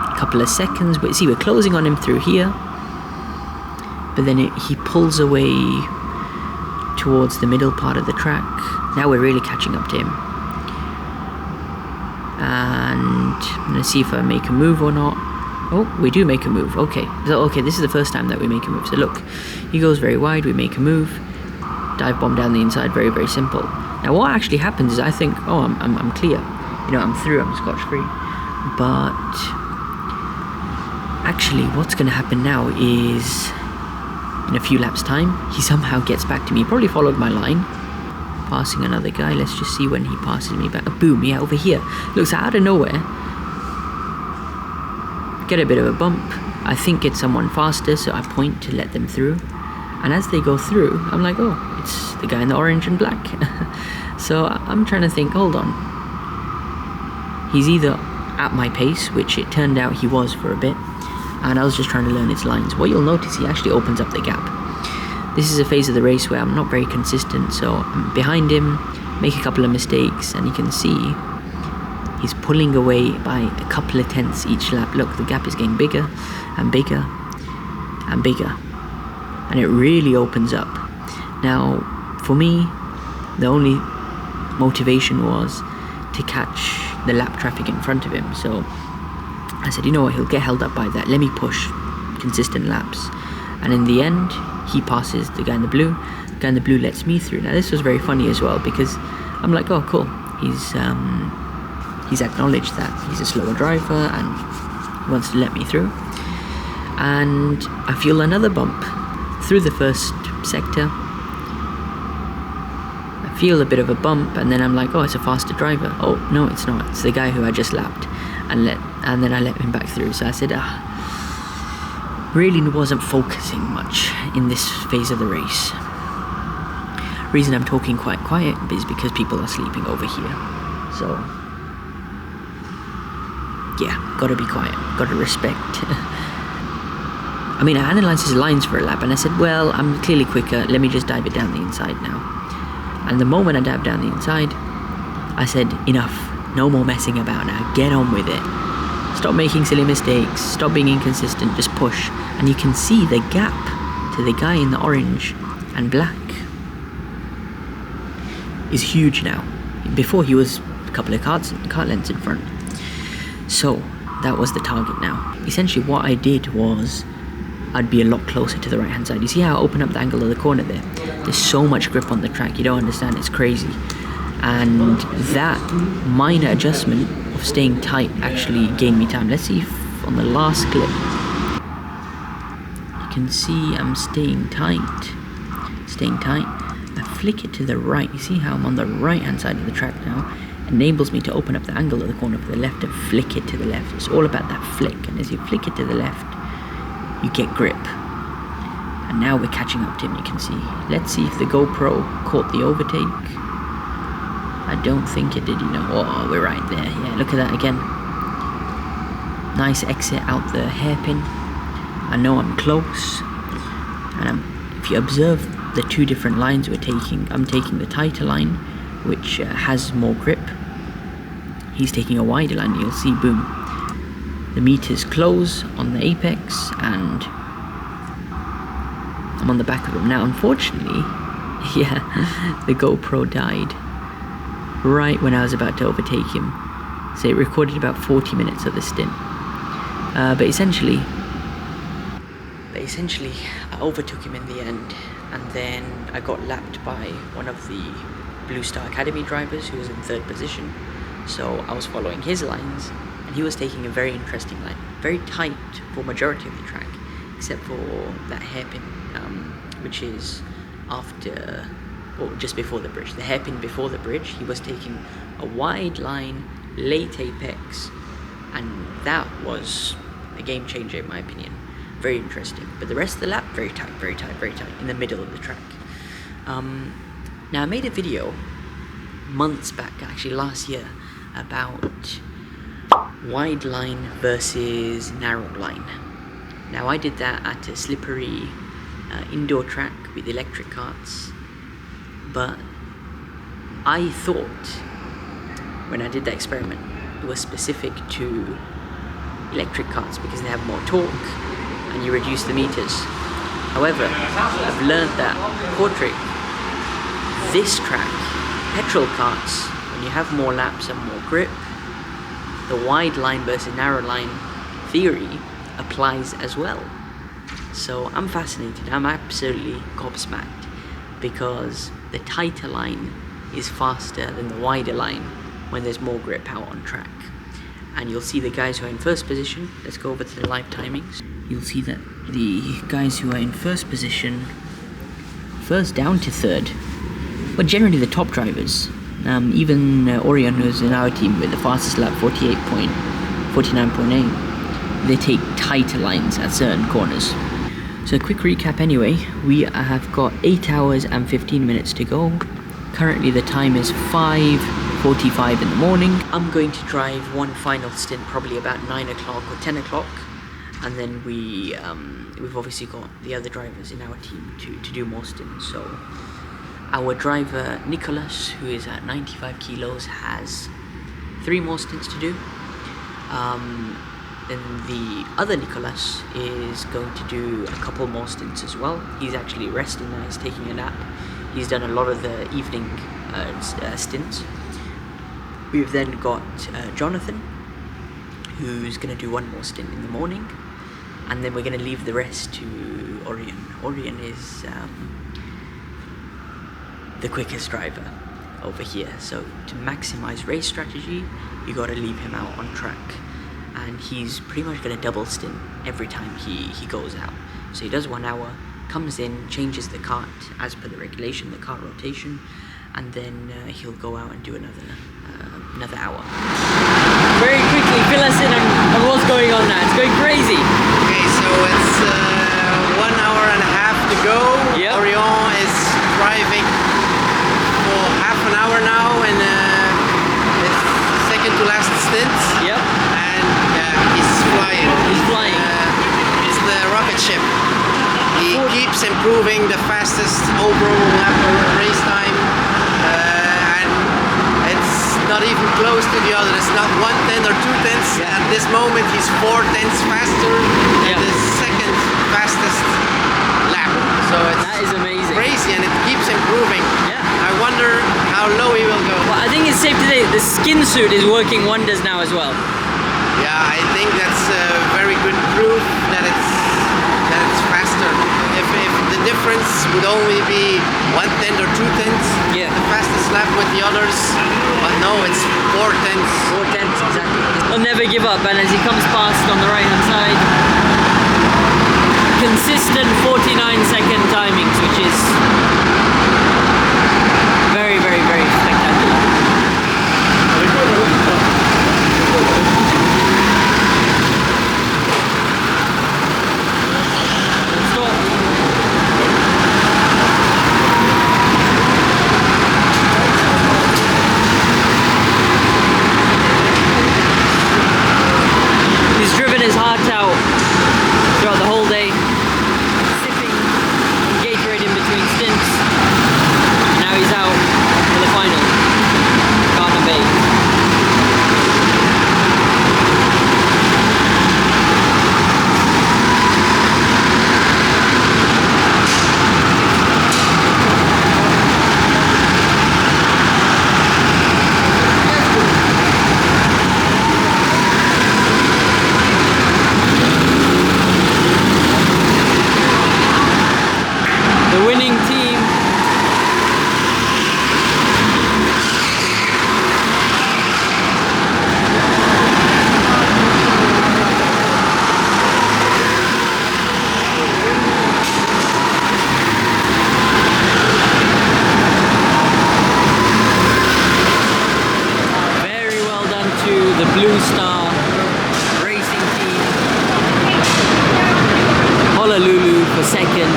a couple of seconds. But see, we're closing on him through here. But then he pulls away towards the middle part of the track. Now we're really catching up to him. And I'm going to see if I make a move or not. Oh, we do make a move. Okay. So, okay, this is the first time that we make a move. So look, he goes very wide, we make a move. Dive bomb down the inside, very, very simple. Now what actually happens is I think, oh, I'm clear. You know, I'm through, I'm scotch-free. But actually what's going to happen now is in a few laps time, he somehow gets back to me. He probably followed my line. Passing another guy. Let's just see when he passes me back. Boom, yeah, over here. Looks out of nowhere. Get a bit of a bump. I think it's someone faster, so I point to let them through. And as they go through, I'm like, oh, it's the guy in the orange and black. So I'm trying to think, hold on. He's either at my pace, which it turned out he was for a bit, and I was just trying to learn his lines. What you'll notice, he actually opens up the gap. This is a phase of the race where I'm not very consistent, so I'm behind him, make a couple of mistakes, and you can see he's pulling away by a couple of tenths each lap. Look, the gap is getting bigger and bigger and bigger, and it really opens up. Now, for me, the only motivation was to catch the lap traffic in front of him, so I said, you know what, he'll get held up by that, let me push consistent laps. And in the end, he passes the guy in the blue. The guy in the blue lets me through. Now this was very funny as well, because I'm like, oh cool, he's acknowledged that he's a slower driver and he wants to let me through. And I feel another bump through the first sector. I feel a bit of a bump, and then I'm like, oh, it's a faster driver. Oh no, it's not, it's the guy who I just lapped, and then I let him back through. So I said, really wasn't focusing much in this phase of the race. Reason I'm talking quite quiet is because people are sleeping over here. So yeah, gotta be quiet, gotta respect. I mean, I analysed his lines for a lap and I said, well, I'm clearly quicker, let me just dive it down the inside now. And the moment I dived down the inside, I said, enough, no more messing about now, get on with it. Stop making silly mistakes, stop being inconsistent, just push. And you can see the gap to the guy in the orange and black is huge now. Before he was a couple of kart lengths in front. So that was the target now. Essentially what I did was I'd be a lot closer to the right hand side. You see how I open up the angle of the corner there? There's so much grip on the track, you don't understand, it's crazy. And that minor adjustment of staying tight actually gained me time. Let's see if on the last clip you can see I'm staying tight. I flick it to the right. You see how I'm on the right hand side of the track now? Enables me to open up the angle of the corner for the left and flick it to the left. It's all about that flick, and as you flick it to the left you get grip. And now we're catching up to him, you can see. Let's see if the GoPro caught the overtake. I don't think it did, you know. Oh, we're right there. Yeah, look at that again. Nice exit out the hairpin. I know I'm close. And if you observe the two different lines we're taking, I'm taking the tighter line, which has more grip. He's taking a wider line. You'll see, boom, the meters close on the apex, and I'm on the back of him. Now, unfortunately, yeah, the GoPro died right when I was about to overtake him. So it recorded about 40 minutes of the stint. But essentially, I overtook him in the end, and then I got lapped by one of the Blue Star Academy drivers who was in third position. So I was following his lines, and he was taking a very interesting line, very tight for majority of the track, except for that hairpin, which is after, or just before the bridge. The hairpin before the bridge, he was taking a wide line, late apex, and that was a game changer in my opinion. Very interesting. But the rest of the lap, very tight, very tight, very tight, in the middle of the track. Now I made a video months back, actually last year, about wide line versus narrow line. Now I did that at a slippery indoor track with electric karts, but I thought when I did that experiment it was specific to electric karts because they have more torque and you reduce the meters. However, I've learned that Kortrijk, this track, petrol karts, when you have more laps and more grip, the wide line versus narrow line theory applies as well. So I'm fascinated, I'm absolutely gobsmacked because the tighter line is faster than the wider line when there's more grip out on track. And you'll see the guys who are in first position, let's go over to the live timings. You'll see that the guys who are in first position, first down to third, but generally the top drivers. Even Orion, who's in our team with the fastest lap, 49.8, they take tighter lines at certain corners. So a quick recap anyway, we have got 8 hours and 15 minutes to go. Currently the time is 5:45 in the morning. I'm going to drive one final stint, probably about 9 o'clock or 10 o'clock. And then we've obviously got the other drivers in our team to do more stints. So our driver Nicholas, who is at 95 kilos, has 3 more stints to do. Then the other Nicholas is going to do a couple more stints as well. He's actually resting now, he's taking a nap. He's done a lot of the evening stints. We've then got Jonathan, who's going to do one more stint in the morning. And then we're going to leave the rest to Orion. Orion is the quickest driver over here. So to maximize race strategy, you got to leave him out on track. And he's pretty much going to double stint every time he goes out. So he does 1 hour, comes in, changes the kart as per the regulation, the kart rotation, and then he'll go out and do another hour. Very quickly, fill us in on what's going on now. It's going crazy. Okay, so it's 1 hour and a half to go. Yep. Orion is driving for half an hour now in his second to last stint. Yep. And he's flying. He's flying. He's the rocket ship. He keeps improving the fastest overall lap race time. And it's not even close to the other. It's not 1/10 or 2/10. Yeah. At this moment he's 4/10 faster than the second fastest lap. So it's That is amazing. crazy and it keeps improving. Yeah. I wonder how low he will go. Well, I think it's safe to say the skin suit is working wonders now as well. Yeah, I think that's very good proof that it's faster. If the difference would only be 1/10 or 2/10, Yeah. the fastest lap with the others, but no, it's 4/10. 4/10, exactly. He'll never give up, and as he comes past on the right hand side, consistent 49-second timings, which is very, very, very spectacular. Stop. He's driven his heart out throughout the whole day, sipping on Gatorade in between stints. Now he's out for the final. Garden Bay. The winning team. Very well done to the Blue Star Racing team. second,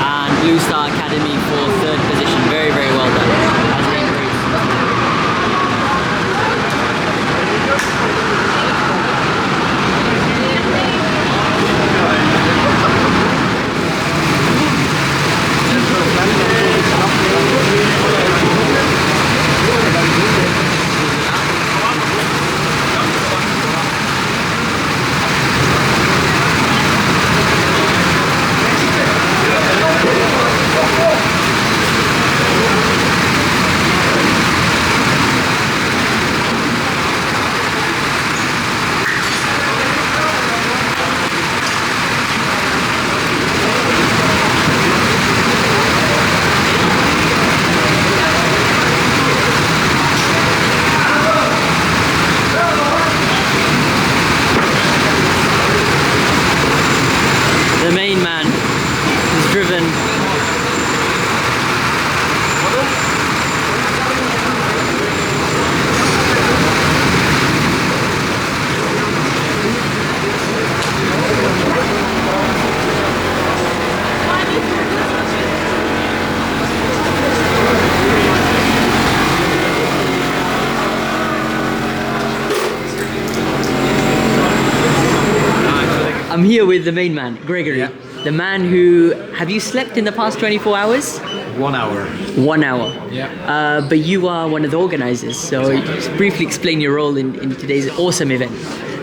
and Blue Star Academy for third position. Very, very well done. As they increase. The main man is driven. I'm here with the main man, Gregory. Yeah. The man who, have you slept in the past 24 hours? 1 hour. 1 hour. Yeah. But you are one of the organizers, so just briefly explain your role in today's awesome event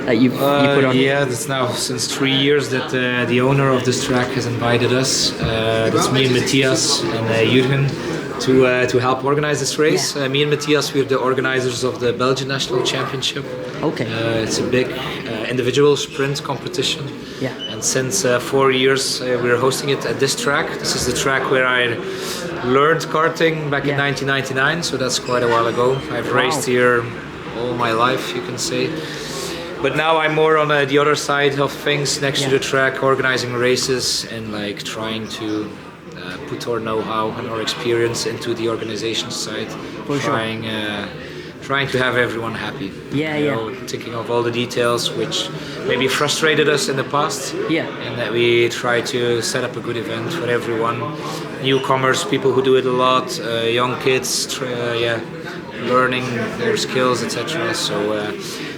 that you put on. Yeah, that's now since 3 years that the owner of this track has invited us. That's me and Matthias and Jürgen to help organize this race. Yeah. Me and Matthias, we're the organizers of the Belgian National Championship. Okay. It's a big individual sprint competition. Yeah. And since 4 years we're hosting it at this track. This is the track where I learned karting back in 1999, so that's quite a while ago. I've raced here all my life, you can say. But now I'm more on the other side of things, next to the track, organizing races and like trying to put our know-how and our experience into the organization side. For trying, trying to have everyone happy. Yeah, you know, thinking of all the details which maybe frustrated us in the past. Yeah. And that we try to set up a good event for everyone. Newcomers, people who do it a lot, young kids, learning their skills, etc. So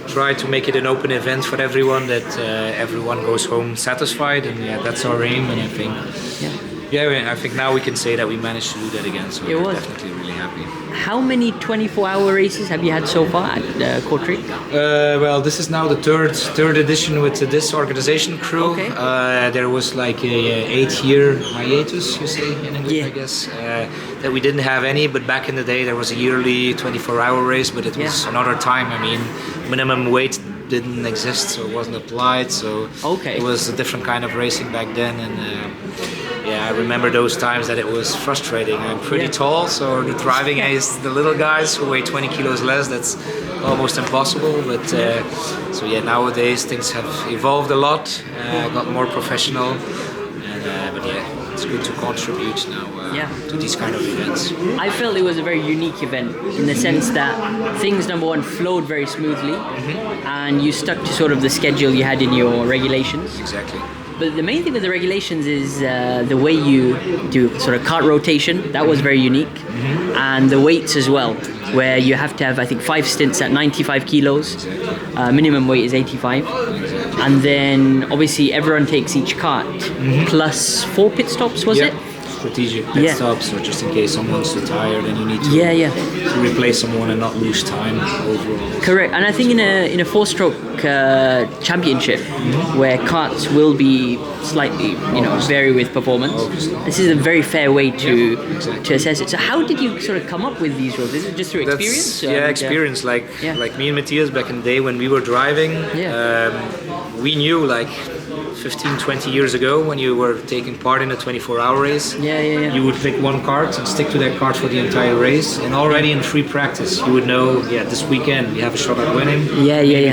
try to make it an open event for everyone, that everyone goes home satisfied, and that's our aim. And I think I think now we can say that we managed to do that again, so we're definitely really happy. How many 24-hour races have you had so far at Kortrijk? Well, this is now the third edition with this organization crew. Okay. There was like a 8-year hiatus, you say in English, I guess, that we didn't have any. But back in the day, there was a yearly 24-hour race, but it was another time. I mean, minimum weight didn't exist, so it wasn't applied. So it was a different kind of racing back then, and I remember those times that it was frustrating. I'm pretty tall, so the driving is the little guys who weigh 20 kilos less. That's almost impossible. But nowadays things have evolved a lot, got more professional, and it's good to contribute now to these kind of events. I felt it was a very unique event in the sense that things, number one, flowed very smoothly, and you stuck to sort of the schedule you had in your regulations. Exactly. But the main thing with the regulations is the way you do sort of kart rotation. That was very unique, and the weights as well, where you have to have, I think, 5 stints at 95 kilos. Minimum weight is 85. And then obviously everyone takes each kart plus 4 pit stops, was it? Strategic pit stops, or just in case someone's too tired and you need to replace someone and not lose time overall. Correct. And I think in a 4-stroke championship where karts will be slightly, vary with performance, this is a very fair way to assess it. So how did you sort of come up with these rules? Is it just through experience? Experience. Like me and Matthias back in the day when we were driving, we knew like 15, 20 years ago, when you were taking part in a 24-hour race, you would pick one kart and stick to that kart for the entire race. And already in free practice, you would know, this weekend we have a shot at winning,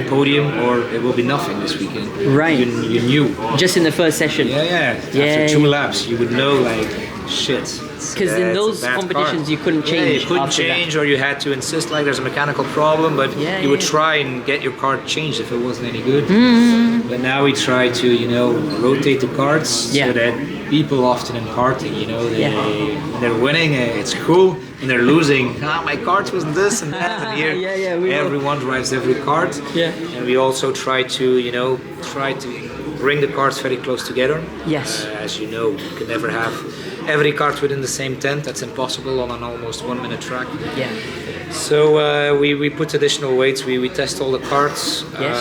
podium, or it will be nothing this weekend. Right. You knew. Just in the first session. After 2 laps, you would know, like, shit. Because in those competitions you couldn't change. Yeah, you couldn't after that. change, or you had to insist like there's a mechanical problem, but Yeah, you would yeah. try and get your kart changed if it wasn't any good. But now we try to, rotate the karts Yeah. so that people often in karting, Yeah. when they're winning, it's cool. When they're losing, my kart was this and that, and here Yeah, we know. everyone drives every kart. Yeah. And we also try to, bring the karts very close together. Yes. As you know, you can never have every kart within the same tent. That's impossible on an almost 1 minute track. Yeah. So we put additional weights. We test all the karts. Yes.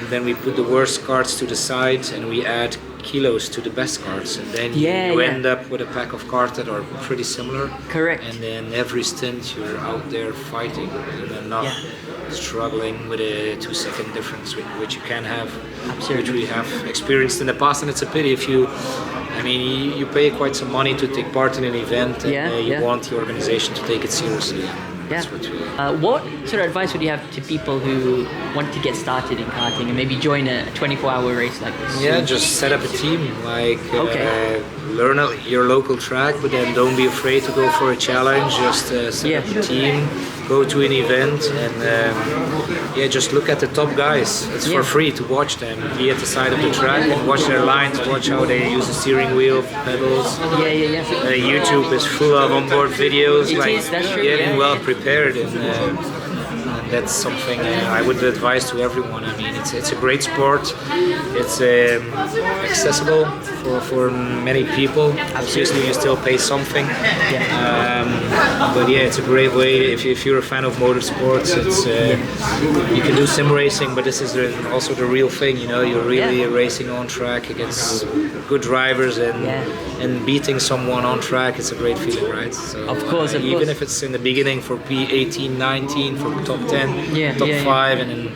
Then we put the worst karts to the side, and we add kilos to the best karts, and then you end up with a pack of karts that are pretty similar. Correct. And then every stint you're out there fighting, and not struggling with a 2-second difference, which you can have, Absolutely. which we have experienced in the past. And it's a pity if you, you pay quite some money to take part in an event, and you want the organization to take it seriously. That's what we. What sort of advice would you have to people who want to get started in karting and maybe join a 24-hour race like this? Yeah, just set up a team. Learn your local track, but then don't be afraid to go for a challenge. Just set up a team, go to an event, and just look at the top guys. It's for free to watch them. Be at the side of the track and watch their lines, watch how they use the steering wheel, pedals. YouTube is full of onboard videos, That's true. getting well prepared, and that's something I would advise to everyone. It's a great sport. It's accessible for many people. Obviously, you still pay something. But it's a great way. If you're a fan of motorsports, it's you can do sim racing, but this is also the real thing. You're really racing on track against good drivers, and beating someone on track. It's a great feeling, right? So, of course. Even if it's in the beginning for P18, 19, for top 10, top 5, and then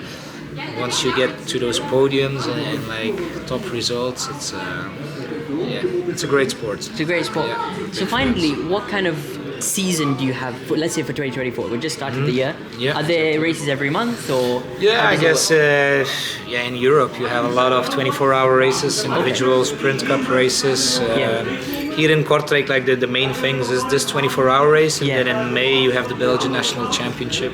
once you get to those podiums and like top results, it's a great sport. It's a great sport. So finally, what kind of season do you have, let's say for 2024? We just started the year. Are there races every month, or? I guess in Europe you have a lot of 24-hour races, individual sprint cup races. Here in Kortrijk, like the main things is this 24-hour race, and then in May you have the Belgian National Championship.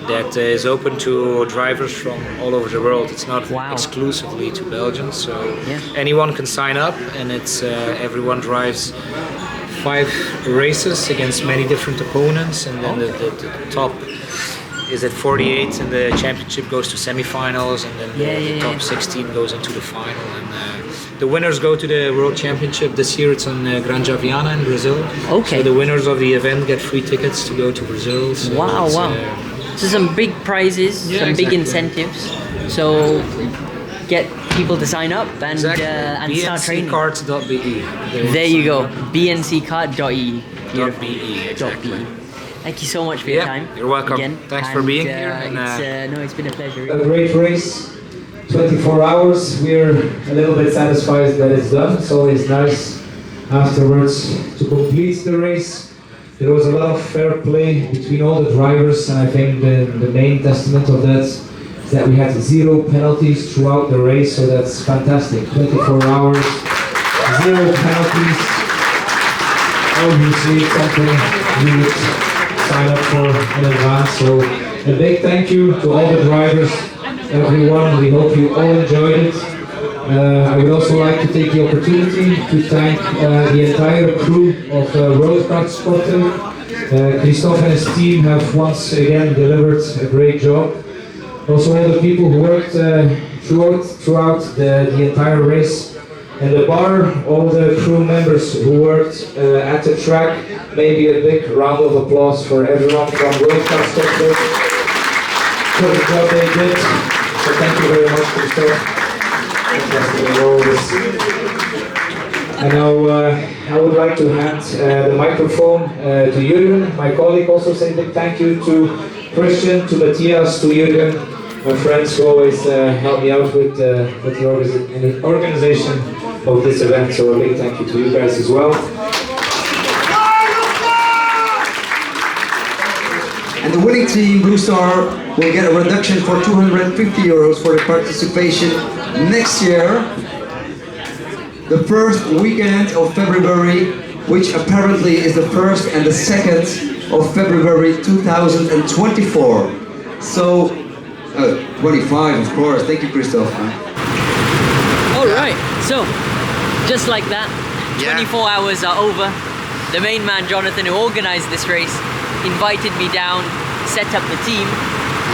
That is open to drivers from all over the world. It's not exclusively to Belgians, so anyone can sign up, and it's everyone drives 5 races against many different opponents, and then the top is at 48, and the championship goes to semifinals, and then the top 16 goes into the final, and the winners go to the World Championship. This year it's on Granja Viana in Brazil. So the winners of the event get free tickets to go to Brazil. So So some big prizes, some big incentives. So get people to sign up and start training. bnckarts.be. There you go, bnckart.e. Exactly. Thank you so much for your time. You're welcome. Again. Thanks for being here. It's been a pleasure. A great race, 24 hours. We're a little bit satisfied that it's done. It's always nice afterwards to complete the race. There was a lot of fair play between all the drivers, and I think the main testament of that is that we had 0 penalties throughout the race, so that's fantastic. 24 hours, 0 penalties. Obviously something we would sign up for in advance. So a big thank you to all the drivers, everyone. We hope you all enjoyed it. I would also like to take the opportunity to thank the entire crew of WorldKarts Kortrijk. Christophe and his team have once again delivered a great job. Also all the people who worked throughout the entire race. And the bar, all the crew members who worked at the track, maybe a big round of applause for everyone from WorldKarts Kortrijk for the job they did. So thank you very much, Christophe. And now I would like to hand the microphone to Jürgen, my colleague. Also say a big thank you to Christian, to Matthias, to Jürgen, my friends who always help me out with the organization of this event. So a big thank you to you guys as well. And the winning team, Blue Star, will get a reduction for €250 for the participation next year. The first weekend of February which apparently is the 1st and the 2nd of February 2024. So, 25 of course, thank you Christoph. Alright, so just like that, 24 hours are over. The main man Jonathan, who organised this race, invited me down, set up the team.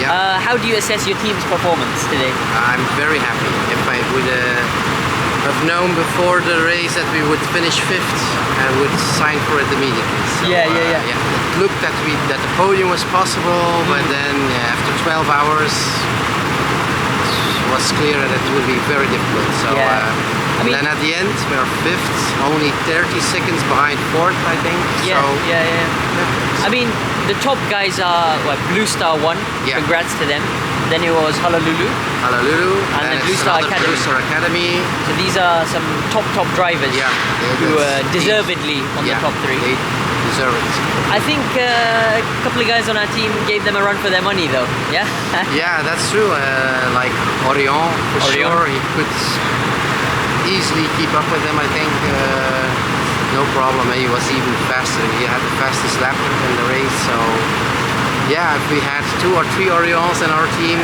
How do you assess your team's performance today? I'm very happy. If I would have known before the race that we would finish 5th, I would sign for it immediately. So, yeah. It looked that the podium was possible, but then after 12 hours it was clear that it would be very difficult. So I mean, then at the end we are 5th, only 30 seconds behind 4th, I think. I mean, the top guys are Blue Star 1. Congrats to them. Then it was Honolulu. And then Blue Star Academy. Blue Star Academy. So these are some top drivers who are deservedly on the top 3. They deserve it. I think a couple of guys on our team gave them a run for their money though. Yeah? Yeah, that's true. Like Orion, for sure. He could easily keep up with them, I think. No problem. He was even faster. He had the fastest lap in the race. So yeah, if we had 2 or 3 Orions in our team,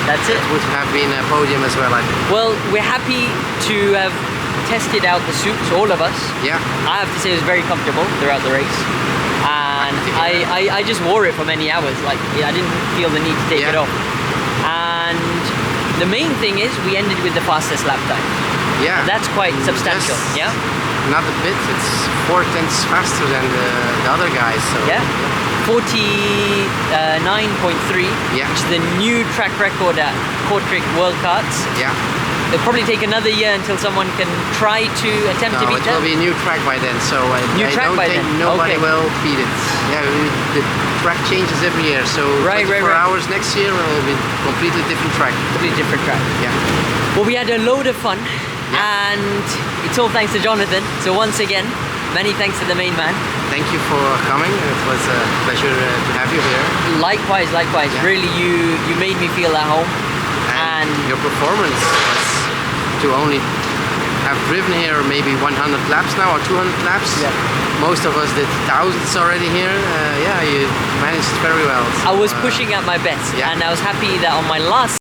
that's it. It would have been a podium as well, I think. Well, we're happy to have tested out the suits, all of us. Yeah. I have to say it was very comfortable throughout the race. And I just wore it for many hours. Like, I didn't feel the need to take it off. And the main thing is we ended with the fastest lap time. Yeah. And that's quite substantial. Yeah. Not a bit. It's 4/10 faster than the other guys. So 49.3, which is the new track record at Kortrijk WorldKarts. Yeah. It'll probably take another year until someone can try to attempt to beat that. It will be a new track by then, so I don't think nobody will beat it. Yeah, the track changes every year, so 24 hours next year will be a completely different track. Completely different track. Yeah. Well, we had a load of fun, and it's all thanks to Jonathan. So once again, many thanks to the main man. Thank you for coming. It was a pleasure to have you here. Likewise. Yeah. Really, you made me feel at home. And your performance was to only have driven here maybe 100 laps now or 200 laps. Yeah. Most of us did thousands already here. You managed very well. So, I was pushing at my best, and I was happy that on my last